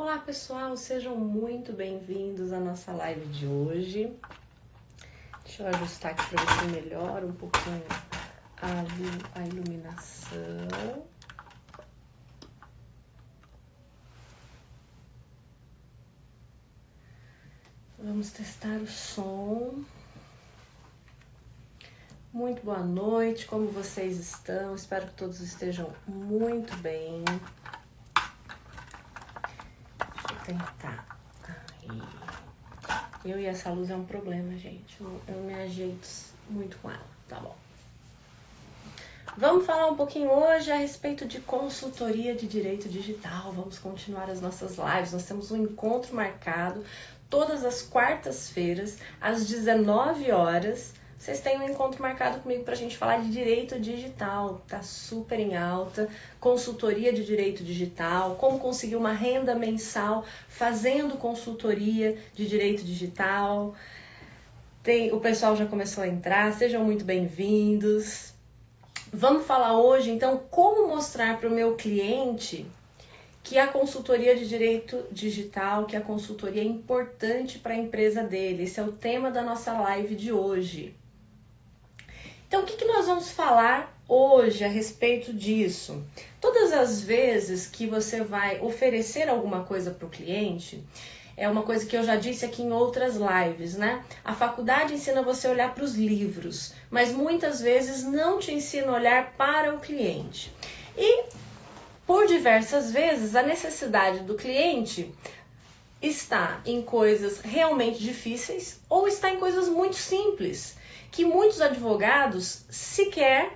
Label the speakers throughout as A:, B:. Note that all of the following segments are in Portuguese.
A: Olá pessoal, sejam muito bem-vindos à nossa live de hoje. Deixa eu ajustar aqui para ver se melhora um pouquinho a iluminação. Vamos testar o som. Muito boa noite, como vocês estão? Espero que todos estejam muito bem. Deixa eu tentar. Aí. Eu e essa luz é um problema, gente. Eu me ajeito muito com ela, tá bom. Vamos falar um pouquinho hoje a respeito de consultoria de direito digital. Vamos continuar as nossas lives. Nós temos um encontro marcado todas as quartas-feiras, às 19 horas. Vocês têm um encontro marcado comigo para a gente falar de direito digital. Tá super em alta. Consultoria de direito digital. Como conseguir uma renda mensal fazendo consultoria de direito digital. O pessoal já começou a entrar. Sejam muito bem-vindos. Vamos falar hoje, então, como mostrar para o meu cliente que a consultoria de direito digital, que a consultoria é importante para a empresa dele. Esse é o tema da nossa live de hoje. Então, o que nós vamos falar hoje a respeito disso? Todas as vezes que você vai oferecer alguma coisa para o cliente, é uma coisa que eu já disse aqui em outras lives, né? A faculdade ensina você a olhar para os livros, mas muitas vezes não te ensina a olhar para o cliente. E, por diversas vezes, a necessidade do cliente está em coisas realmente difíceis ou está em coisas muito simples, que muitos advogados sequer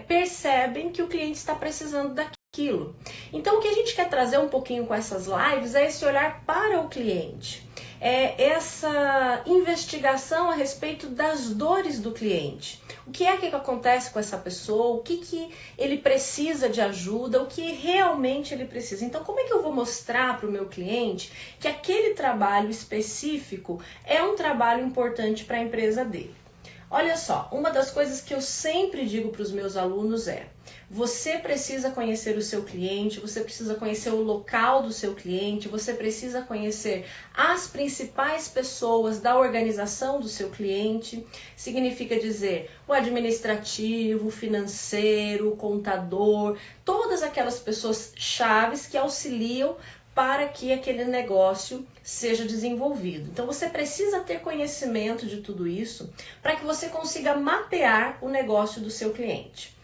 A: percebem que o cliente está precisando daquilo. Então, o que a gente quer trazer um pouquinho com essas lives é esse olhar para o cliente, essa investigação a respeito das dores do cliente. O que é que acontece com essa pessoa, o que ele precisa de ajuda, o que realmente ele precisa. Então, como é que eu vou mostrar para o meu cliente que aquele trabalho específico é um trabalho importante para a empresa dele? Olha só, uma das coisas que eu sempre digo para os meus alunos é: você precisa conhecer o seu cliente, você precisa conhecer o local do seu cliente, você precisa conhecer as principais pessoas da organização do seu cliente. Significa dizer o administrativo, o financeiro, o contador, todas aquelas pessoas chaves que auxiliam para que aquele negócio seja desenvolvido. Então você precisa ter conhecimento de tudo isso para que você consiga mapear o negócio do seu cliente.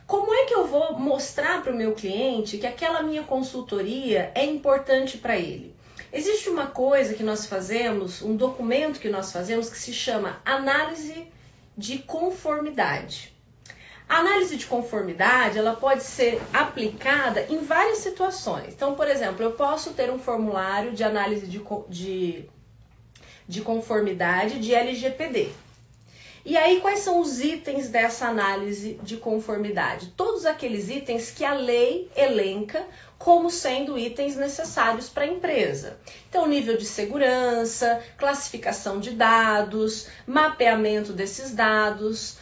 A: Como é que eu vou mostrar para o meu cliente que aquela minha consultoria é importante para ele? Existe uma coisa que nós fazemos, um documento que nós fazemos que se chama análise de conformidade. A análise de conformidade, ela pode ser aplicada em várias situações. Então, por exemplo, eu posso ter um formulário de análise de conformidade de LGPD. E aí, quais são os itens dessa análise de conformidade? Todos aqueles itens que a lei elenca como sendo itens necessários para a empresa. Então, nível de segurança, classificação de dados, mapeamento desses dados,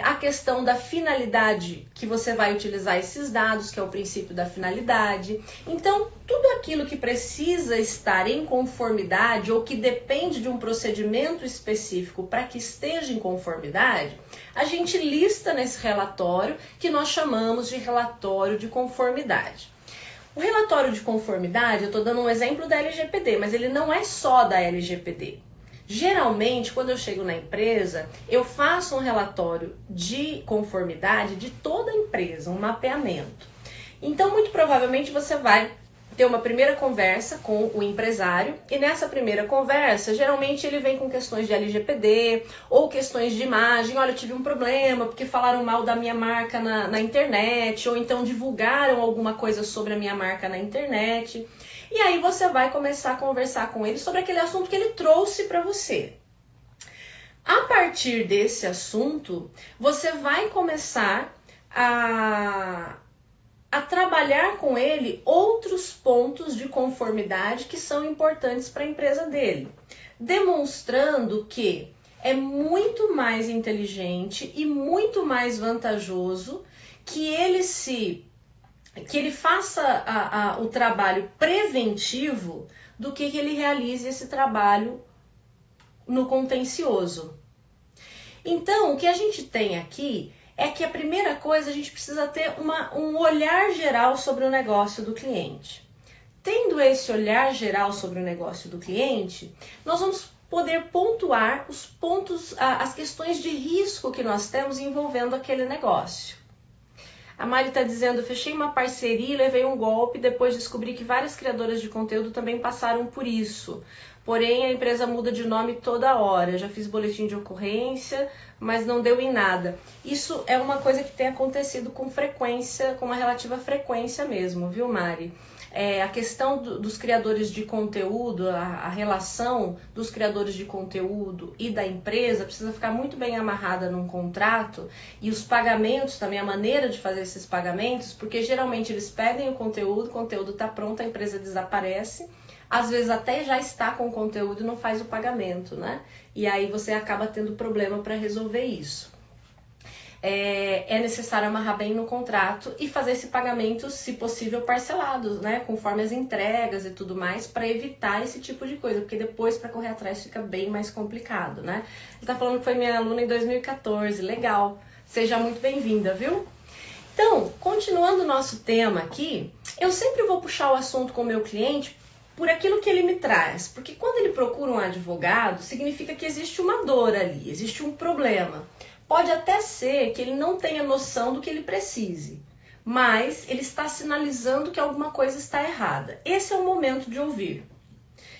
A: a questão da finalidade que você vai utilizar esses dados, que é o princípio da finalidade. Então, tudo aquilo que precisa estar em conformidade ou que depende de um procedimento específico para que esteja em conformidade, a gente lista nesse relatório que nós chamamos de relatório de conformidade. O relatório de conformidade, eu estou dando um exemplo da LGPD, mas ele não é só da LGPD. Geralmente, quando eu chego na empresa, eu faço um relatório de conformidade de toda a empresa, um mapeamento. Então, muito provavelmente, você vai ter uma primeira conversa com o empresário e nessa primeira conversa, geralmente ele vem com questões de LGPD ou questões de imagem. Olha, eu tive um problema porque falaram mal da minha marca na internet ou então divulgaram alguma coisa sobre a minha marca na internet. E aí você vai começar a conversar com ele sobre aquele assunto que ele trouxe para você. A partir desse assunto, você vai começar a trabalhar com ele outros pontos de conformidade que são importantes para a empresa dele, demonstrando que é muito mais inteligente e muito mais vantajoso que ele se que ele faça o trabalho preventivo do que ele realize esse trabalho no contencioso. Então, o que a gente tem aqui é que a primeira coisa, a gente precisa ter um olhar geral sobre o negócio do cliente. Tendo esse olhar geral sobre o negócio do cliente, nós vamos poder pontuar os pontos, as questões de risco que nós temos envolvendo aquele negócio. A Mari está dizendo, fechei uma parceria e levei um golpe, depois descobri que várias criadoras de conteúdo também passaram por isso. Porém, a empresa muda de nome toda hora. Já fiz boletim de ocorrência, mas não deu em nada. Isso é uma coisa que tem acontecido com frequência, com uma relativa frequência mesmo, viu, Mari? A questão dos criadores de conteúdo, a relação dos criadores de conteúdo e da empresa precisa ficar muito bem amarrada num contrato, e os pagamentos também, a maneira de fazer esses pagamentos, porque geralmente eles pedem o conteúdo está pronto, a empresa desaparece, às vezes até já está com o conteúdo e não faz o pagamento, né? E aí você acaba tendo problema para resolver isso. É necessário amarrar bem no contrato e fazer esse pagamento, se possível, parcelado, né? Conforme as entregas e tudo mais, para evitar esse tipo de coisa, porque depois para correr atrás fica bem mais complicado, né? Ele tá falando que foi minha aluna em 2014, legal. Seja muito bem-vinda, viu? Então, continuando o nosso tema aqui, eu sempre vou puxar o assunto com o meu cliente por aquilo que ele me traz, porque quando ele procura um advogado, significa que existe uma dor ali, existe um problema. Pode até ser que ele não tenha noção do que ele precise, mas ele está sinalizando que alguma coisa está errada. Esse é o momento de ouvir.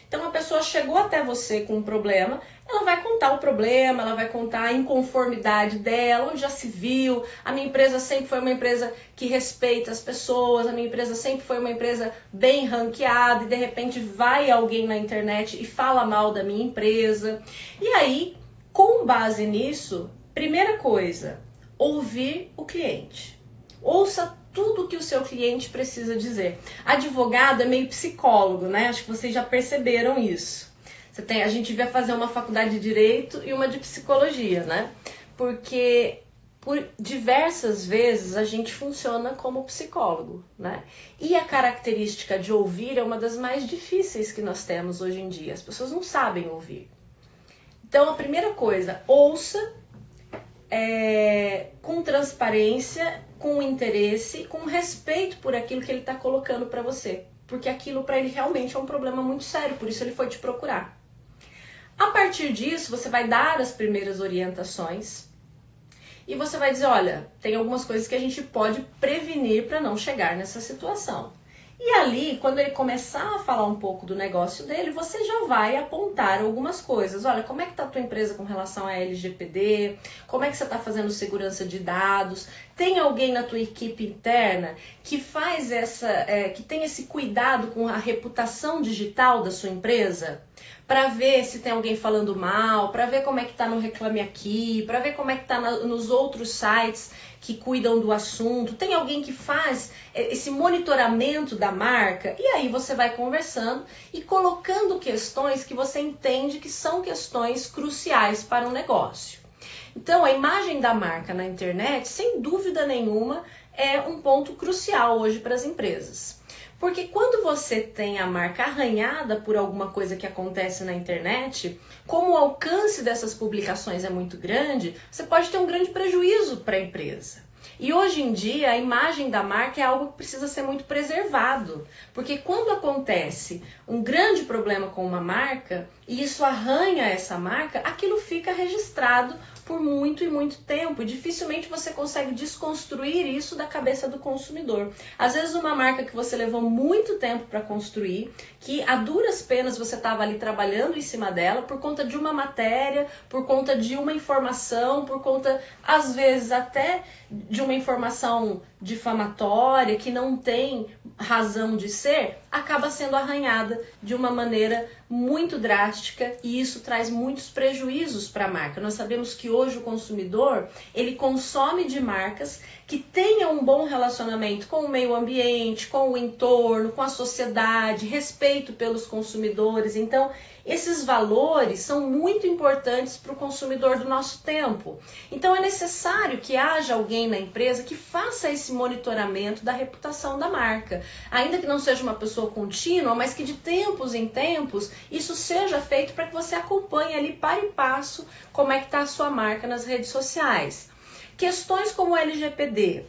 A: Então, a pessoa chegou até você com um problema, ela vai contar o problema, ela vai contar a inconformidade dela, onde já se viu, a minha empresa sempre foi uma empresa que respeita as pessoas, a minha empresa sempre foi uma empresa bem ranqueada, e de repente vai alguém na internet e fala mal da minha empresa. E aí, com base nisso, primeira coisa, ouvir o cliente. Ouça tudo que o seu cliente precisa dizer. Advogado é meio psicólogo, né? Acho que vocês já perceberam isso. A gente vai fazer uma faculdade de Direito e uma de Psicologia, né? Porque por diversas vezes a gente funciona como psicólogo, né? E a característica de ouvir é uma das mais difíceis que nós temos hoje em dia. As pessoas não sabem ouvir. Então, a primeira coisa, ouça com transparência, com interesse, com respeito por aquilo que ele está colocando para você. Porque aquilo para ele realmente é um problema muito sério, por isso ele foi te procurar. A partir disso, você vai dar as primeiras orientações e você vai dizer, olha, tem algumas coisas que a gente pode prevenir para não chegar nessa situação. E ali, quando ele começar a falar um pouco do negócio dele, você já vai apontar algumas coisas. Olha, como é que está a tua empresa com relação à LGPD? Como é que você está fazendo segurança de dados? Tem alguém na tua equipe interna que faz que tem esse cuidado com a reputação digital da sua empresa? Para ver se tem alguém falando mal, para ver como é que está no Reclame Aqui, para ver como é que está nos outros sites que cuidam do assunto. Tem alguém que faz esse monitoramento da marca? E aí você vai conversando e colocando questões que você entende que são questões cruciais para o negócio. Então, a imagem da marca na internet, sem dúvida nenhuma, é um ponto crucial hoje para as empresas. Porque quando você tem a marca arranhada por alguma coisa que acontece na internet, como o alcance dessas publicações é muito grande, você pode ter um grande prejuízo para a empresa. E hoje em dia a imagem da marca é algo que precisa ser muito preservado, porque quando acontece um grande problema com uma marca e isso arranha essa marca, aquilo fica registrado por muito e muito tempo, e dificilmente você consegue desconstruir isso da cabeça do consumidor. Às vezes uma marca que você levou muito tempo para construir, que a duras penas você estava ali trabalhando em cima dela, por conta de uma matéria, por conta de uma informação, por conta, às vezes, até de uma informação difamatória, que não tem razão de ser, acaba sendo arranhada de uma maneira muito drástica, e isso traz muitos prejuízos para a marca. Nós sabemos que hoje o consumidor, ele consome de marcas que tenha um bom relacionamento com o meio ambiente, com o entorno, com a sociedade, respeito pelos consumidores. Então, esses valores são muito importantes para o consumidor do nosso tempo. Então, é necessário que haja alguém na empresa que faça esse monitoramento da reputação da marca. Ainda que não seja uma pessoa contínua, mas que de tempos em tempos isso seja feito para que você acompanhe ali passo a passo como é que está a sua marca nas redes sociais. Questões como o LGPD.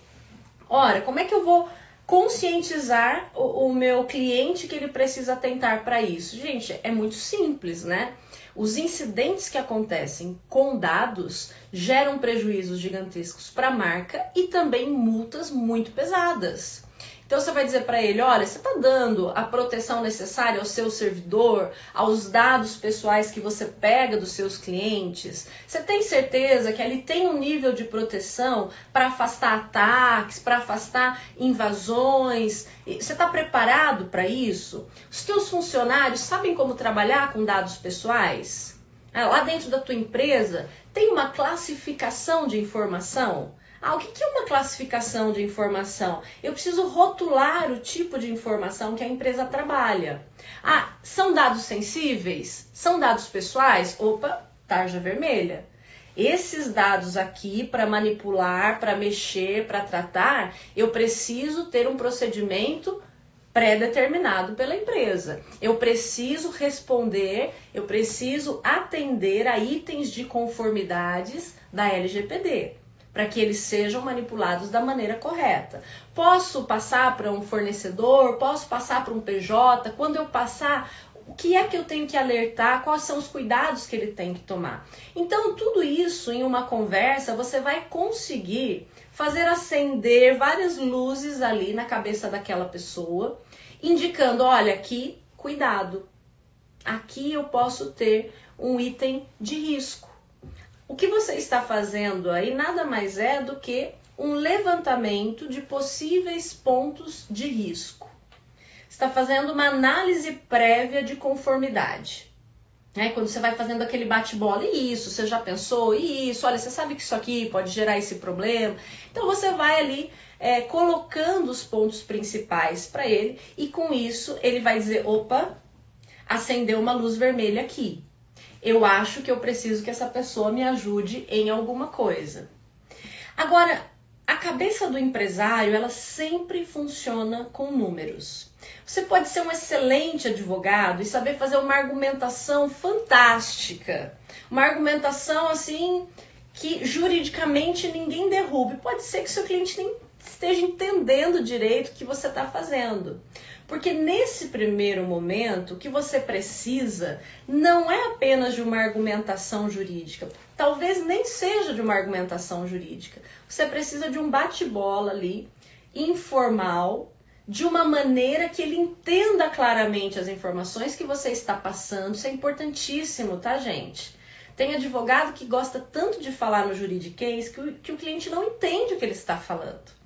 A: Ora, como é que eu vou conscientizar o meu cliente que ele precisa atentar para isso? Gente, é muito simples, né? Os incidentes que acontecem com dados geram prejuízos gigantescos para a marca e também multas muito pesadas. Então você vai dizer para ele, olha, você está dando a proteção necessária ao seu servidor, aos dados pessoais que você pega dos seus clientes? Você tem certeza que ali tem um nível de proteção para afastar ataques, para afastar invasões? Você está preparado para isso? Os seus funcionários sabem como trabalhar com dados pessoais? Lá dentro da tua empresa tem uma classificação de informação? O que é uma classificação de informação? Eu preciso rotular o tipo de informação que a empresa trabalha. São dados sensíveis? São dados pessoais? Opa, tarja vermelha. Esses dados aqui, para manipular, para mexer, para tratar, eu preciso ter um procedimento pré-determinado pela empresa. Eu preciso responder, eu preciso atender a itens de conformidades da LGPD, para que eles sejam manipulados da maneira correta. Posso passar para um fornecedor, posso passar para um PJ, quando eu passar, o que é que eu tenho que alertar, quais são os cuidados que ele tem que tomar. Então, tudo isso em uma conversa, você vai conseguir fazer acender várias luzes ali na cabeça daquela pessoa, indicando, olha, aqui, cuidado, aqui eu posso ter um item de risco. O que você está fazendo aí nada mais é do que um levantamento de possíveis pontos de risco. Você está fazendo uma análise prévia de conformidade. Quando você vai fazendo aquele bate-bola, isso, você já pensou? Isso, olha, você sabe que isso aqui pode gerar esse problema. Então você vai ali colocando os pontos principais para ele e com isso ele vai dizer, opa, acendeu uma luz vermelha aqui. Eu acho que eu preciso que essa pessoa me ajude em alguma coisa. Agora, a cabeça do empresário, ela sempre funciona com números. Você pode ser um excelente advogado e saber fazer uma argumentação fantástica. Uma argumentação, assim, que juridicamente ninguém derrube. Pode ser que seu cliente nem esteja entendendo direito o que você está fazendo. Porque nesse primeiro momento, o que você precisa não é apenas de uma argumentação jurídica. Talvez nem seja de uma argumentação jurídica. Você precisa de um bate-bola ali, informal, de uma maneira que ele entenda claramente as informações que você está passando. Isso é importantíssimo, tá, gente? Tem advogado que gosta tanto de falar no juridiquês que o cliente não entende o que ele está falando.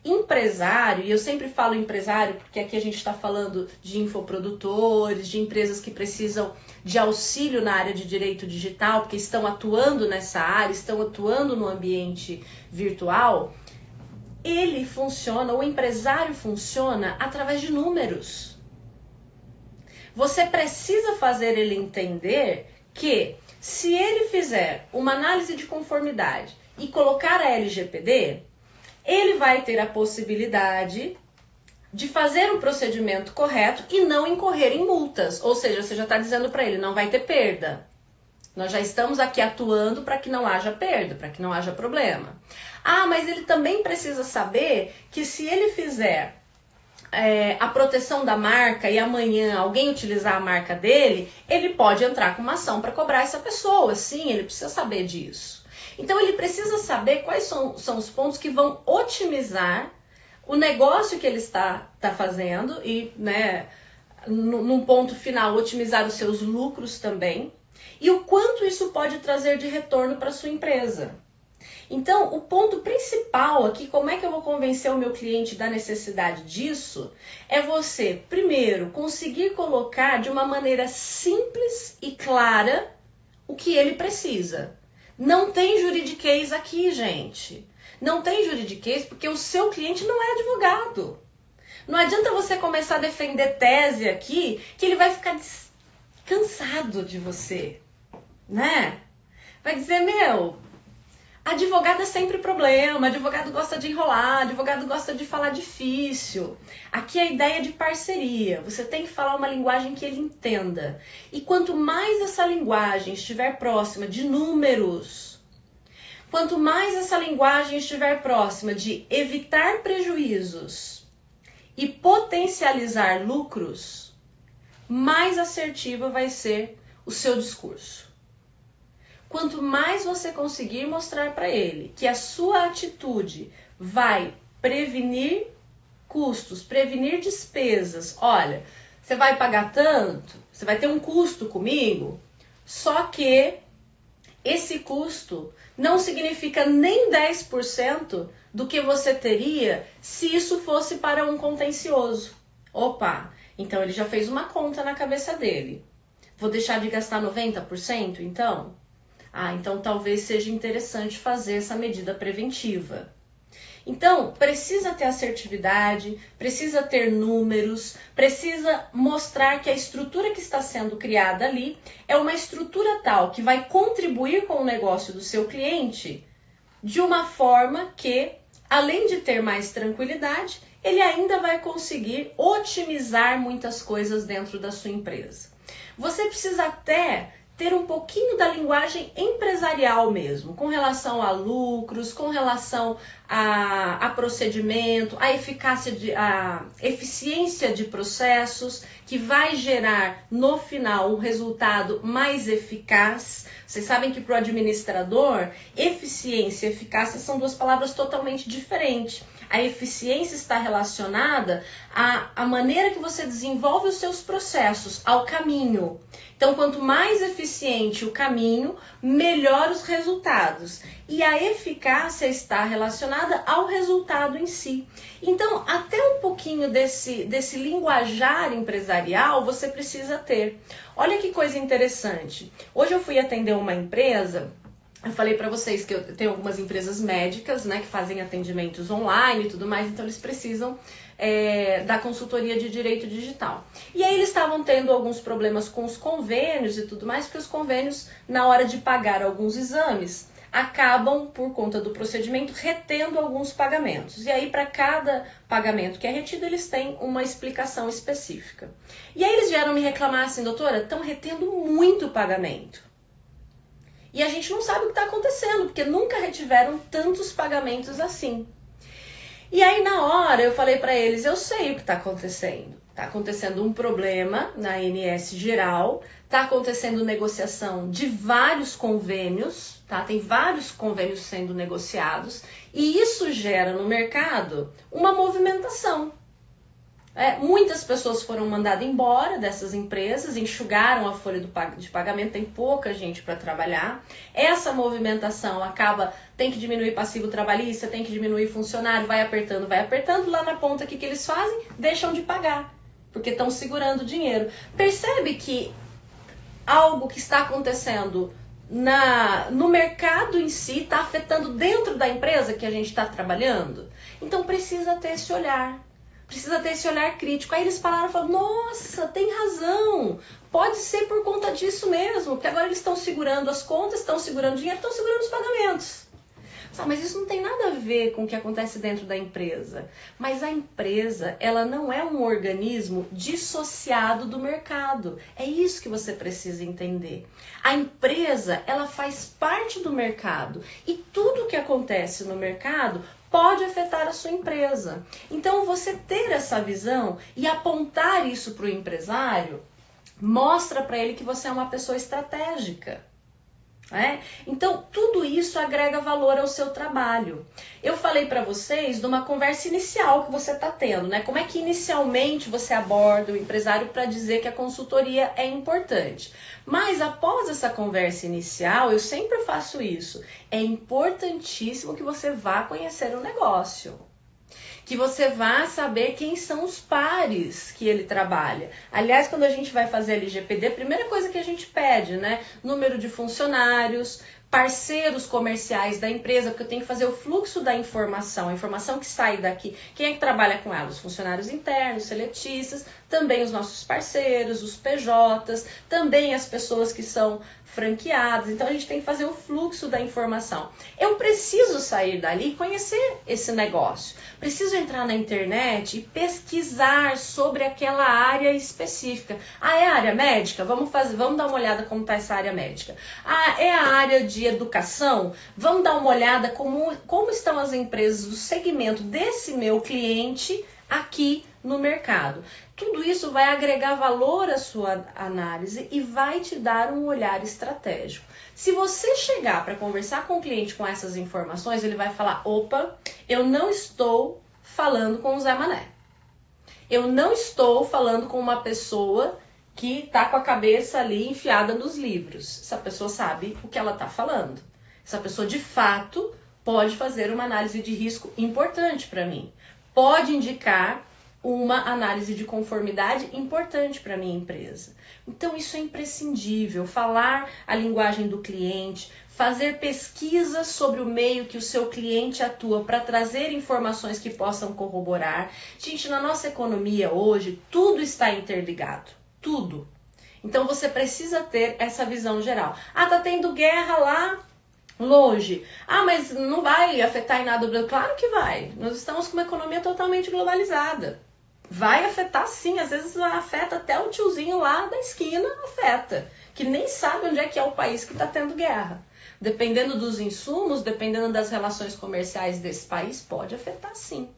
A: Empresário, e eu sempre falo empresário porque aqui a gente está falando de infoprodutores, de empresas que precisam de auxílio na área de direito digital, porque estão atuando nessa área, estão atuando no ambiente virtual. Ele funciona, o empresário funciona através de números. Você precisa fazer ele entender que se ele fizer uma análise de conformidade e colocar a LGPD, ele vai ter a possibilidade de fazer um procedimento correto e não incorrer em multas. Ou seja, você já está dizendo para ele, não vai ter perda. Nós já estamos aqui atuando para que não haja perda, para que não haja problema. Mas ele também precisa saber que se ele fizer a proteção da marca e amanhã alguém utilizar a marca dele, ele pode entrar com uma ação para cobrar essa pessoa. Sim, ele precisa saber disso. Então ele precisa saber quais são os pontos que vão otimizar o negócio que ele está fazendo e, num ponto final, otimizar os seus lucros também e o quanto isso pode trazer de retorno para a sua empresa. Então, o ponto principal aqui, como é que eu vou convencer o meu cliente da necessidade disso, é você, primeiro, conseguir colocar de uma maneira simples e clara o que ele precisa. Não tem juridiquês aqui, gente. Não tem juridiquês porque o seu cliente não é advogado. Não adianta você começar a defender tese aqui que ele vai ficar cansado de você, né? Vai dizer, meu, advogado é sempre problema, advogado gosta de enrolar, advogado gosta de falar difícil. Aqui é a ideia de parceria, você tem que falar uma linguagem que ele entenda. E quanto mais essa linguagem estiver próxima de números, quanto mais essa linguagem estiver próxima de evitar prejuízos e potencializar lucros, mais assertiva vai ser o seu discurso. Quanto mais você conseguir mostrar para ele que a sua atitude vai prevenir custos, prevenir despesas, olha, você vai pagar tanto, você vai ter um custo comigo, só que esse custo não significa nem 10% do que você teria se isso fosse para um contencioso. Opa, então ele já fez uma conta na cabeça dele. Vou deixar de gastar 90% então? Então talvez seja interessante fazer essa medida preventiva. Então, precisa ter assertividade, precisa ter números, precisa mostrar que a estrutura que está sendo criada ali é uma estrutura tal que vai contribuir com o negócio do seu cliente de uma forma que, além de ter mais tranquilidade, ele ainda vai conseguir otimizar muitas coisas dentro da sua empresa. Você precisa até ter um pouquinho da linguagem empresarial mesmo, com relação a lucros, com relação a procedimento, a eficiência de processos, que vai gerar no final um resultado mais eficaz. Vocês sabem que para o administrador, eficiência e eficácia são duas palavras totalmente diferentes. A eficiência está relacionada à maneira que você desenvolve os seus processos, ao caminho. Então, quanto mais eficiente o caminho, melhor os resultados. E a eficácia está relacionada ao resultado em si. Então, até um pouquinho desse linguajar empresarial você precisa ter. Olha que coisa interessante. Hoje eu fui atender uma empresa. Eu falei para vocês que eu tenho algumas empresas médicas, né, que fazem atendimentos online e tudo mais, então eles precisam da consultoria de direito digital. E aí eles estavam tendo alguns problemas com os convênios e tudo mais, porque os convênios, na hora de pagar alguns exames, acabam, por conta do procedimento, retendo alguns pagamentos. E aí, para cada pagamento que é retido, eles têm uma explicação específica. E aí eles vieram me reclamar assim, doutora, estão retendo muito pagamento. E a gente não sabe o que está acontecendo, porque nunca retiveram tantos pagamentos assim. E aí, na hora, eu falei para eles, eu sei o que está acontecendo. Está acontecendo um problema na ANS geral, está acontecendo negociação de vários convênios, tá? Tem vários convênios sendo negociados, e isso gera no mercado uma movimentação. Muitas pessoas foram mandadas embora dessas empresas, enxugaram a folha de pagamento, tem pouca gente para trabalhar. Essa movimentação tem que diminuir passivo trabalhista, tem que diminuir funcionário, vai apertando, lá na ponta o que eles fazem? Deixam de pagar, porque estão segurando o dinheiro. Percebe que algo que está acontecendo no mercado em si está afetando dentro da empresa que a gente está trabalhando? Então precisa ter esse olhar. Precisa ter esse olhar crítico. Aí eles pararam e falaram, nossa, tem razão. Pode ser por conta disso mesmo, porque agora eles estão segurando as contas, estão segurando dinheiro, estão segurando os pagamentos. Mas isso não tem nada a ver com o que acontece dentro da empresa. Mas a empresa, ela não é um organismo dissociado do mercado. É isso que você precisa entender. A empresa, ela faz parte do mercado. E tudo que acontece no mercado pode afetar a sua empresa. Então, você ter essa visão e apontar isso para o empresário, mostra para ele que você é uma pessoa estratégica. Então, tudo isso agrega valor ao seu trabalho. Eu falei para vocês de uma conversa inicial que você está tendo, né? Como é que inicialmente você aborda o empresário para dizer que a consultoria é importante. Mas após essa conversa inicial, eu sempre faço isso. É importantíssimo que você vá conhecer o negócio. Que você vá saber quem são os pares que ele trabalha. Aliás, quando a gente vai fazer LGPD, a primeira coisa que a gente pede, né? Número de funcionários, parceiros comerciais da empresa, porque eu tenho que fazer o fluxo da informação, a informação que sai daqui. Quem é que trabalha com ela? Os funcionários internos, seletistas, também os nossos parceiros, os PJs, também as pessoas que são franqueadas. Então a gente tem que fazer o fluxo da informação. Eu preciso sair dali e conhecer esse negócio. Preciso entrar na internet e pesquisar sobre aquela área específica. Ah, é a área médica? Vamos dar uma olhada como está essa área médica. Ah, é a área de educação? Vamos dar uma olhada como estão as empresas do segmento desse meu cliente aqui no mercado. Tudo isso vai agregar valor à sua análise e vai te dar um olhar estratégico. Se você chegar para conversar com o cliente com essas informações, ele vai falar, opa, eu não estou falando com o Zé Mané. Eu não estou falando com uma pessoa que está com a cabeça ali enfiada nos livros. Essa pessoa sabe o que ela está falando. Essa pessoa, de fato, pode fazer uma análise de risco importante para mim. Pode indicar uma análise de conformidade importante para a minha empresa. Então isso é imprescindível, falar a linguagem do cliente, fazer pesquisas sobre o meio que o seu cliente atua para trazer informações que possam corroborar. Gente, na nossa economia hoje, tudo está interligado, tudo. Então você precisa ter essa visão geral. Ah, tá tendo guerra lá longe. Ah, mas não vai afetar em nada o Brasil? Claro que vai. Nós estamos com uma economia totalmente globalizada. Vai afetar sim, às vezes afeta até o tiozinho lá da esquina, afeta, que nem sabe onde é que é o país que está tendo guerra. Dependendo dos insumos, dependendo das relações comerciais desse país, pode afetar sim.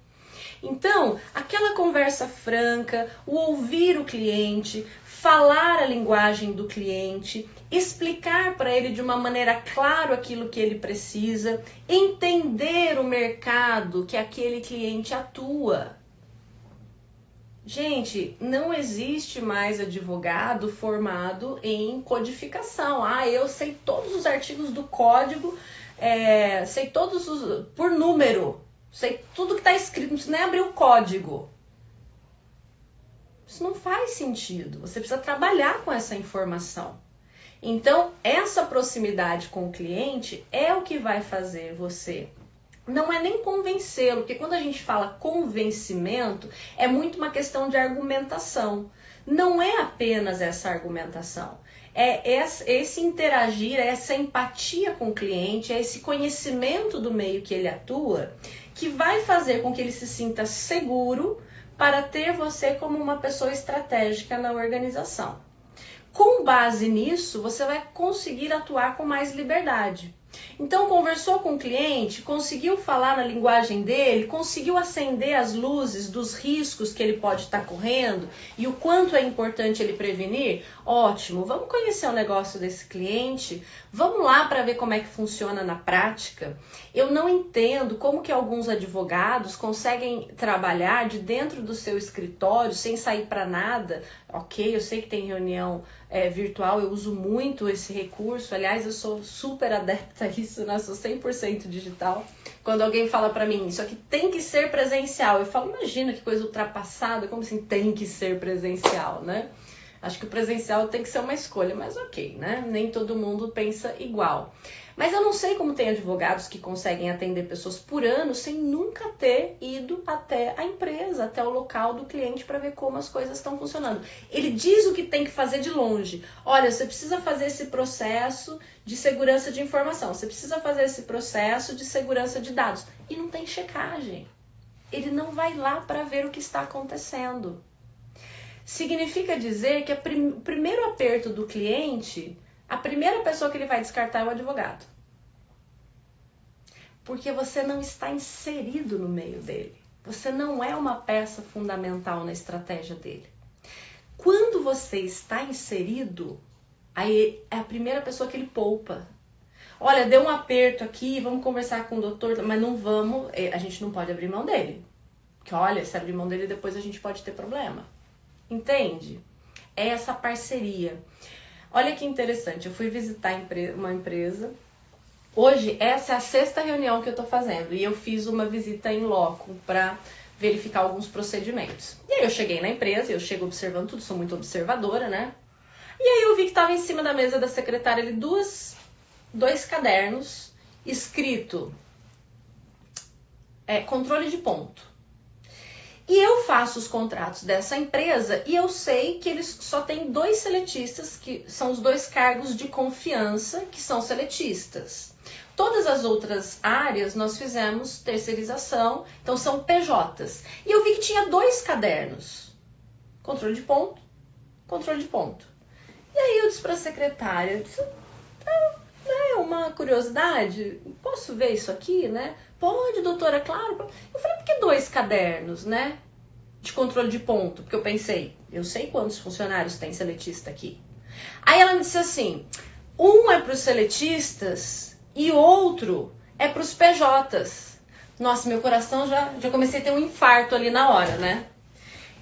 A: Então, aquela conversa franca, o ouvir o cliente, falar a linguagem do cliente, explicar para ele de uma maneira clara aquilo que ele precisa, entender o mercado que aquele cliente atua. Gente, não existe mais advogado formado em codificação. Ah, eu sei todos os artigos do código, sei todos por número, sei tudo que está escrito, não precisa nem abrir o código. Isso não faz sentido. Você precisa trabalhar com essa informação. Então, essa proximidade com o cliente é o que vai fazer você. Não é nem convencê-lo, porque quando a gente fala convencimento, é muito uma questão de argumentação. Não é apenas essa argumentação. É esse interagir, é essa empatia com o cliente, é esse conhecimento do meio que ele atua, que vai fazer com que ele se sinta seguro para ter você como uma pessoa estratégica na organização. Com base nisso, você vai conseguir atuar com mais liberdade. Então, conversou com o cliente, conseguiu falar na linguagem dele, conseguiu acender as luzes dos riscos que ele pode estar correndo e o quanto é importante ele prevenir? Ótimo, vamos conhecer o negócio desse cliente, vamos lá para ver como é que funciona na prática. Eu não entendo como que alguns advogados conseguem trabalhar de dentro do seu escritório sem sair para nada. Ok, eu sei que tem reunião virtual, eu uso muito esse recurso, aliás, eu sou super adepta a isso, né? Sou 100% digital. Quando alguém fala pra mim, isso aqui tem que ser presencial, eu falo, imagina que coisa ultrapassada, como assim tem que ser presencial, né? Acho que o presencial tem que ser uma escolha, mas ok, né? Nem todo mundo pensa igual. Mas eu não sei como tem advogados que conseguem atender pessoas por ano sem nunca ter ido até a empresa, até o local do cliente para ver como as coisas estão funcionando. Ele diz o que tem que fazer de longe. Olha, você precisa fazer esse processo de segurança de informação, você precisa fazer esse processo de segurança de dados. E não tem checagem. Ele não vai lá para ver o que está acontecendo. Significa dizer que o primeiro aperto do cliente, a primeira pessoa que ele vai descartar é o advogado. Porque você não está inserido no meio dele. Você não é uma peça fundamental na estratégia dele. Quando você está inserido, aí é a primeira pessoa que ele poupa. Olha, deu um aperto aqui, vamos conversar com o doutor, mas não vamos, a gente não pode abrir mão dele. Porque olha, se abrir mão dele, depois a gente pode ter problema. Entende? É essa parceria. Olha que interessante, eu fui visitar uma empresa. Hoje, essa é a 6ª reunião que eu estou fazendo. E eu fiz uma visita em loco para verificar alguns procedimentos. E aí eu cheguei na empresa, eu chego observando tudo, sou muito observadora, né? E aí eu vi que estava em cima da mesa da secretária ali duas 2 cadernos escrito controle de ponto. E eu faço os contratos dessa empresa e eu sei que eles só têm 2 seletistas, que são os 2 cargos de confiança, que são seletistas. Todas as outras áreas nós fizemos terceirização, então são PJs. E eu vi que tinha 2 cadernos. Controle de ponto, controle de ponto. E aí eu disse para a secretária, é uma curiosidade, posso ver isso aqui, né? Pode, doutora, claro. Eu falei, por que 2 cadernos, né? De controle de ponto, porque eu pensei, eu sei quantos funcionários tem seletista aqui. Aí ela me disse assim, um é para os seletistas e outro é para os PJs. Nossa, meu coração já comecei a ter um infarto ali na hora, né?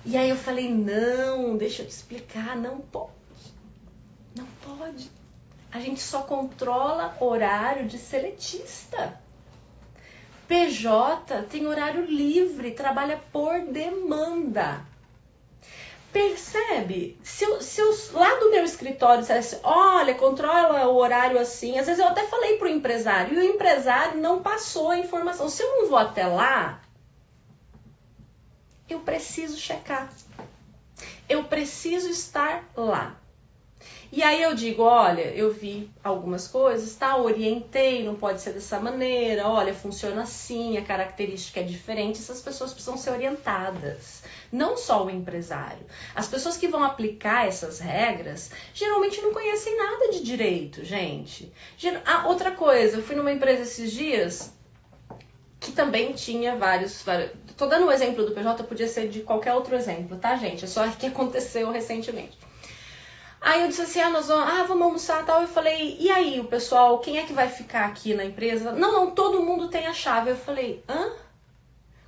A: E aí eu falei, não, deixa eu te explicar, não pode. Não pode. A gente só controla horário de seletista. PJ tem horário livre, trabalha por demanda. Percebe? Se eu lá do meu escritório dissesse, olha, controla o horário assim, às vezes eu até falei para o empresário, e o empresário não passou a informação. Se eu não vou até lá, eu preciso checar. Eu preciso estar lá. E aí eu digo, olha, eu vi algumas coisas, tá? Orientei, não pode ser dessa maneira, olha, funciona assim, a característica é diferente, essas pessoas precisam ser orientadas. Não só o empresário. As pessoas que vão aplicar essas regras, geralmente não conhecem nada de direito, gente. Outra coisa, eu fui numa empresa esses dias, que também tinha vários... Tô dando um exemplo do PJ, podia ser de qualquer outro exemplo, tá, gente? É só que aconteceu recentemente. Aí eu disse assim, vamos almoçar e tal. Eu falei, e aí, o pessoal, quem é que vai ficar aqui na empresa? Não, todo mundo tem a chave. Eu falei,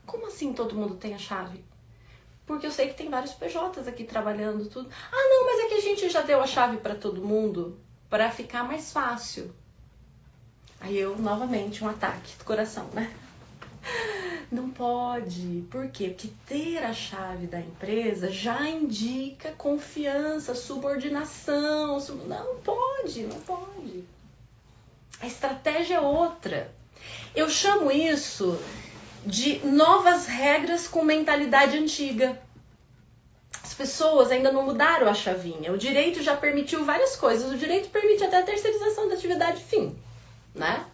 A: como assim todo mundo tem a chave? Porque eu sei que tem vários PJs aqui trabalhando, tudo. Não, mas é que a gente já deu a chave para todo mundo, para ficar mais fácil. Aí eu, novamente, um ataque do coração, né? Não pode. Por quê? Porque ter a chave da empresa já indica confiança, subordinação. Não pode. A estratégia é outra. Eu chamo isso de novas regras com mentalidade antiga. As pessoas ainda não mudaram a chavinha. O direito já permitiu várias coisas. O direito permite até a terceirização da atividade fim, né?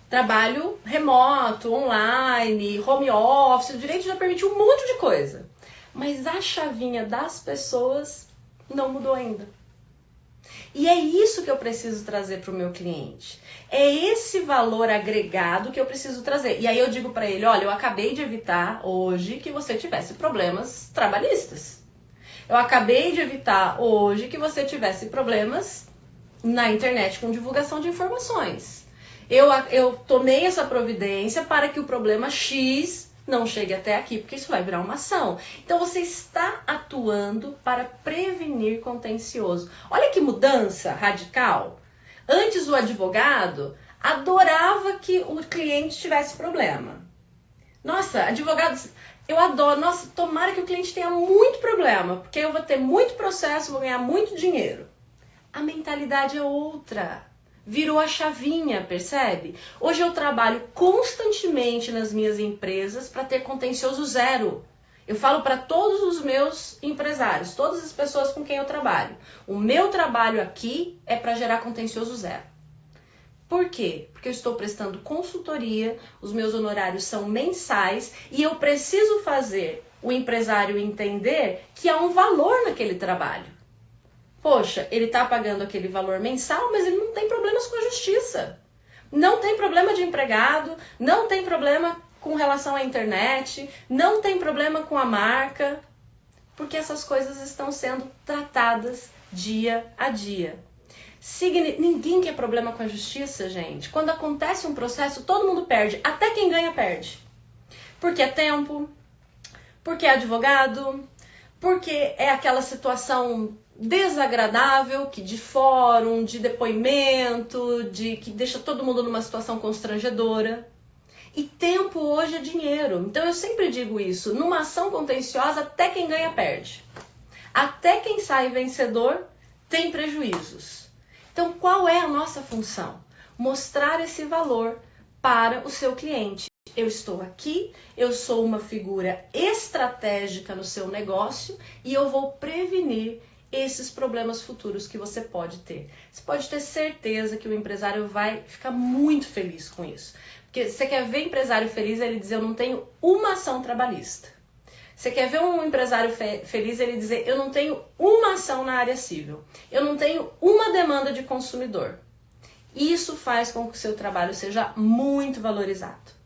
A: Trabalho remoto, online, home office, o direito já permitiu um monte de coisa. Mas a chavinha das pessoas não mudou ainda. E é isso que eu preciso trazer para o meu cliente. É esse valor agregado que eu preciso trazer. E aí eu digo para ele, olha, eu acabei de evitar hoje que você tivesse problemas trabalhistas. Eu acabei de evitar hoje que você tivesse problemas na internet com divulgação de informações. Eu tomei essa providência para que o problema X não chegue até aqui, porque isso vai virar uma ação. Então você está atuando para prevenir contencioso. Olha que mudança radical. Antes o advogado adorava que o cliente tivesse problema. Nossa, advogados, eu adoro. Nossa, tomara que o cliente tenha muito problema, porque eu vou ter muito processo, vou ganhar muito dinheiro. A mentalidade é outra. Virou a chavinha, percebe? Hoje eu trabalho constantemente nas minhas empresas para ter contencioso zero. Eu falo para todos os meus empresários, todas as pessoas com quem eu trabalho. O meu trabalho aqui é para gerar contencioso zero. Por quê? Porque eu estou prestando consultoria, os meus honorários são mensais e eu preciso fazer o empresário entender que há um valor naquele trabalho. Poxa, ele está pagando aquele valor mensal, mas ele não tem problemas com a justiça. Não tem problema de empregado, não tem problema com relação à internet, não tem problema com a marca, porque essas coisas estão sendo tratadas dia a dia. Ninguém quer problema com a justiça, gente. Quando acontece um processo, todo mundo perde, até quem ganha perde. Porque é tempo, porque é advogado, porque é aquela situação desagradável, que de fórum, de depoimento, que deixa todo mundo numa situação constrangedora. E tempo hoje é dinheiro. Então eu sempre digo isso, numa ação contenciosa, até quem ganha perde. Até quem sai vencedor tem prejuízos. Então qual é a nossa função? mostrar esse valor para o seu cliente. Eu estou aqui, eu sou uma figura estratégica no seu negócio e eu vou prevenir esses problemas futuros que você pode ter. Você pode ter certeza que o empresário vai ficar muito feliz com isso. Porque você quer ver empresário feliz, ele dizer, eu não tenho uma ação trabalhista. Você quer ver um empresário feliz, ele dizer, eu não tenho uma ação na área civil. Eu não tenho uma demanda de consumidor. Isso faz com que o seu trabalho seja muito valorizado.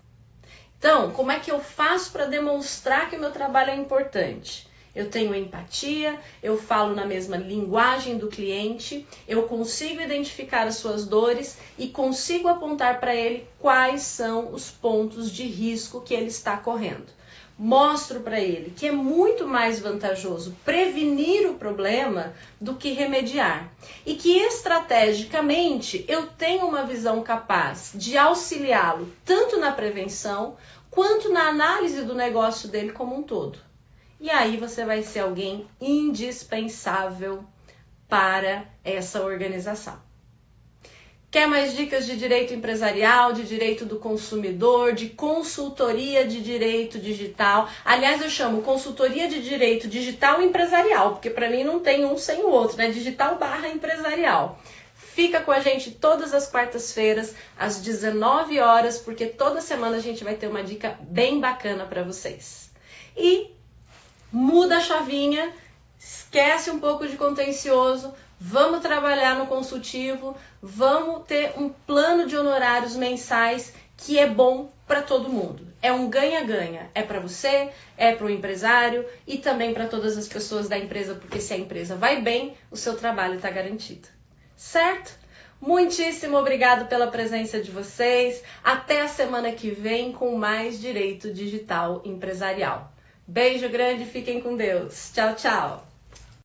A: Então, como é que eu faço para demonstrar que o meu trabalho é importante? Eu tenho empatia, eu falo na mesma linguagem do cliente, eu consigo identificar as suas dores e consigo apontar para ele quais são os pontos de risco que ele está correndo. Mostro para ele que é muito mais vantajoso prevenir o problema do que remediar. E que estrategicamente eu tenho uma visão capaz de auxiliá-lo tanto na prevenção quanto na análise do negócio dele como um todo. E aí você vai ser alguém indispensável para essa organização. Quer mais dicas de direito empresarial, de direito do consumidor, de consultoria de direito digital? Aliás, eu chamo consultoria de direito digital empresarial, porque para mim não tem um sem o outro, né? Digital / empresarial. Fica com a gente todas as quartas-feiras, às 19 horas, porque toda semana a gente vai ter uma dica bem bacana para vocês. E muda a chavinha, esquece um pouco de contencioso, vamos trabalhar no consultivo, vamos ter um plano de honorários mensais que é bom para todo mundo. É um ganha-ganha. É para você, é para o empresário e também para todas as pessoas da empresa, porque se a empresa vai bem, o seu trabalho está garantido. Certo? Muitíssimo obrigado pela presença de vocês. Até a semana que vem com mais Direito Digital Empresarial. Beijo grande, fiquem com Deus. Tchau, tchau.